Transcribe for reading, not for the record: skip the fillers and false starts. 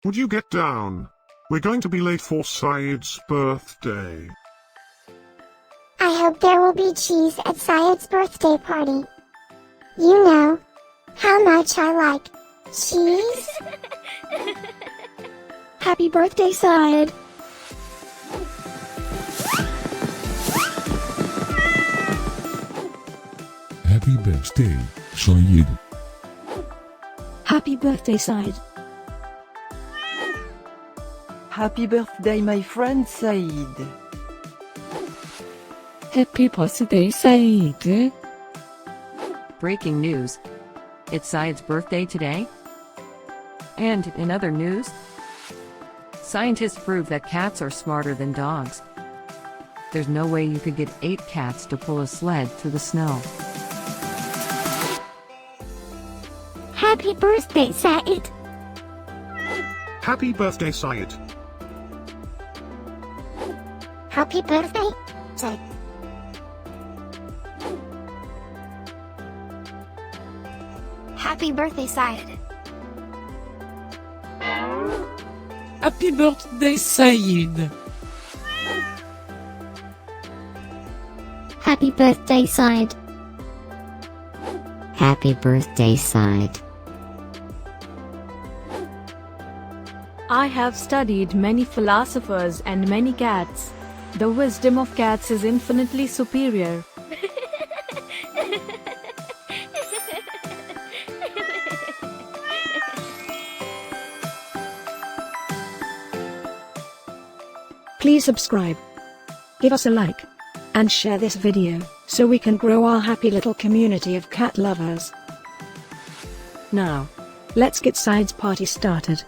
Would you get down? We're going to be late for Saeed's birthday. I hope there will be cheese at Saeed's birthday party. You know how much I like cheese. Happy birthday, Saeed. Happy birthday, Saeed. Happy birthday, Saeed. Happy birthday, my friend Saeed. Happy birthday, Saeed. Breaking news. It's Saeed's birthday today. And in other news, scientists prove that cats are smarter than dogs. There's no way you could get 8 cats to pull a sled through the snow. Happy birthday, Saeed. Happy birthday, Saeed. Happy birthday, Saeed. Happy birthday, Saeed. Happy birthday, Saeed. Happy birthday, Saeed. Happy birthday, Saeed. I have studied many philosophers and many cats. The wisdom of cats is infinitely superior. Please subscribe, give us a like, and share this video, so we can grow our happy little community of cat lovers. Now, let's get Saeed's party started.